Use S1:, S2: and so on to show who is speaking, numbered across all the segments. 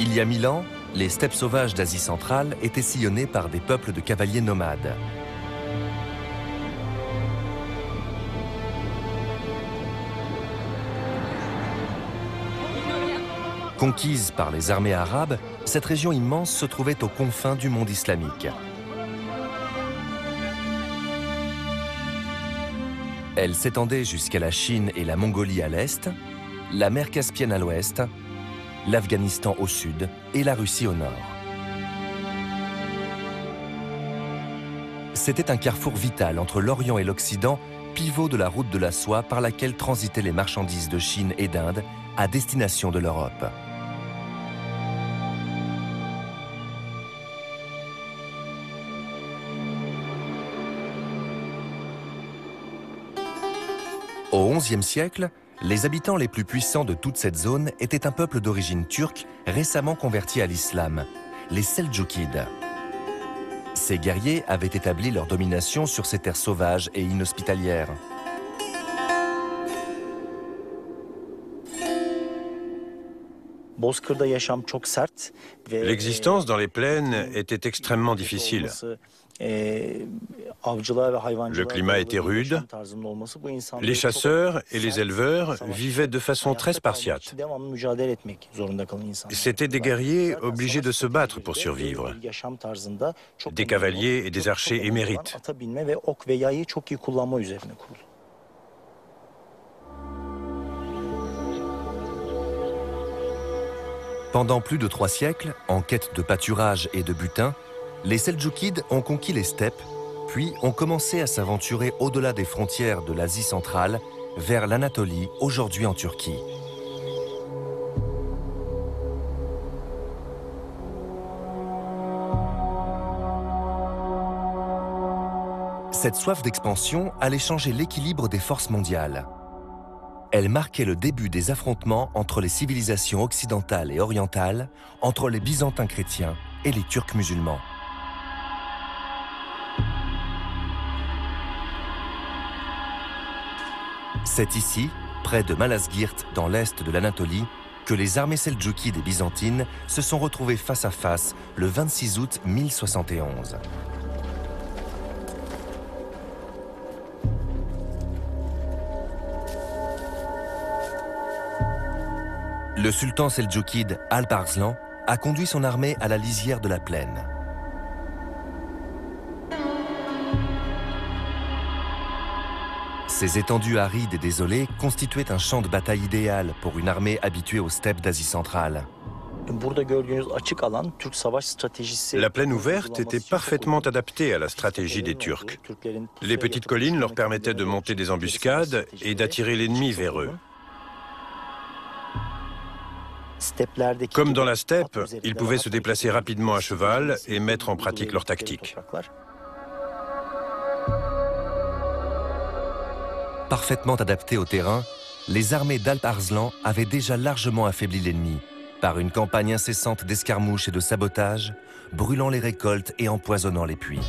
S1: Il y a 1000 ans, les steppes sauvages d'Asie centrale étaient sillonnées par des peuples de cavaliers nomades. Conquise par les armées arabes, cette région immense se trouvait aux confins du monde islamique. Elle s'étendait jusqu'à la Chine et la Mongolie à l'est, la mer Caspienne à l'ouest, l'Afghanistan au sud et la Russie au nord. C'était un carrefour vital entre l'Orient et l'Occident, pivot de la route de la soie par laquelle transitaient les marchandises de Chine et d'Inde à destination de l'Europe. Au XIe siècle, les habitants les plus puissants de toute cette zone étaient un peuple d'origine turque récemment converti à l'islam, les Seldjoukides. Ces guerriers avaient établi leur domination sur ces terres sauvages et inhospitalières.
S2: L'existence dans les plaines était extrêmement difficile. Le climat était rude. Les chasseurs et les éleveurs vivaient de façon très spartiate. C'étaient des guerriers obligés de se battre pour survivre. Des cavaliers et des archers émérites.
S1: Pendant plus de 3 siècles, en quête de pâturage et de butin, les Seldjoukides ont conquis les steppes, puis ont commencé à s'aventurer au-delà des frontières de l'Asie centrale, vers l'Anatolie, aujourd'hui en Turquie. Cette soif d'expansion allait changer l'équilibre des forces mondiales. Elle marquait le début des affrontements entre les civilisations occidentales et orientales, entre les Byzantins chrétiens et les Turcs musulmans. C'est ici, près de Malazgirt, dans l'est de l'Anatolie, que les armées seldjoukides et byzantines se sont retrouvées face à face le 26 août 1071. Le sultan seldjoukide Alp Arslan a conduit son armée à la lisière de la plaine. Ces étendues arides et désolées constituaient un champ de bataille idéal pour une armée habituée aux steppes d'Asie centrale.
S2: La plaine ouverte était parfaitement adaptée à la stratégie des Turcs. Les petites collines leur permettaient de monter des embuscades et d'attirer l'ennemi vers eux. Comme dans la steppe, ils pouvaient se déplacer rapidement à cheval et mettre en pratique leur tactique.
S1: Parfaitement adaptées au terrain, les armées d'Alp Arslan avaient déjà largement affaibli l'ennemi par une campagne incessante d'escarmouches et de sabotage, brûlant les récoltes et empoisonnant les puits.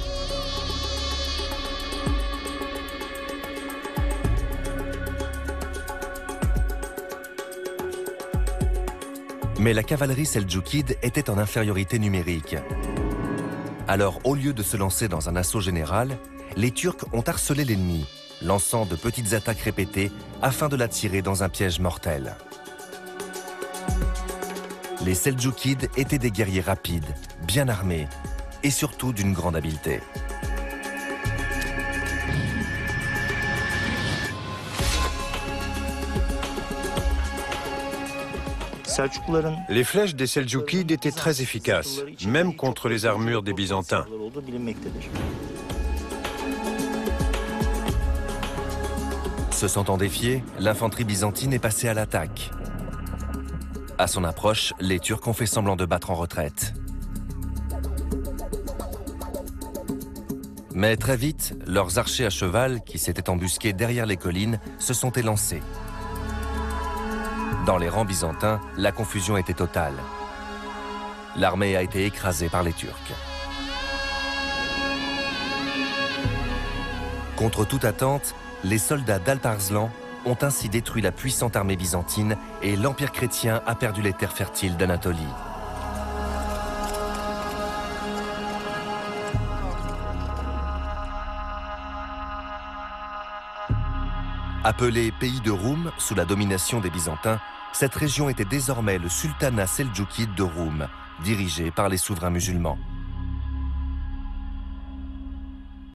S1: Mais la cavalerie seldjoukide était en infériorité numérique. Alors, au lieu de se lancer dans un assaut général, les Turcs ont harcelé l'ennemi, lançant de petites attaques répétées afin de l'attirer dans un piège mortel. Les Seldjoukides étaient des guerriers rapides, bien armés et surtout d'une grande habileté.
S2: Les flèches des Seldjoukides étaient très efficaces, même contre les armures des Byzantins.
S1: Se sentant défiée, l'infanterie byzantine est passée à l'attaque. À son approche, les Turcs ont fait semblant de battre en retraite. Mais très vite, leurs archers à cheval, qui s'étaient embusqués derrière les collines, se sont élancés. Dans les rangs byzantins, la confusion était totale. L'armée a été écrasée par les Turcs. Contre toute attente, les soldats d'Alp Arslan ont ainsi détruit la puissante armée byzantine et l'Empire chrétien a perdu les terres fertiles d'Anatolie. Appelée pays de Roum sous la domination des Byzantins, cette région était désormais le sultanat seldjoukide de Roum, dirigé par les souverains musulmans.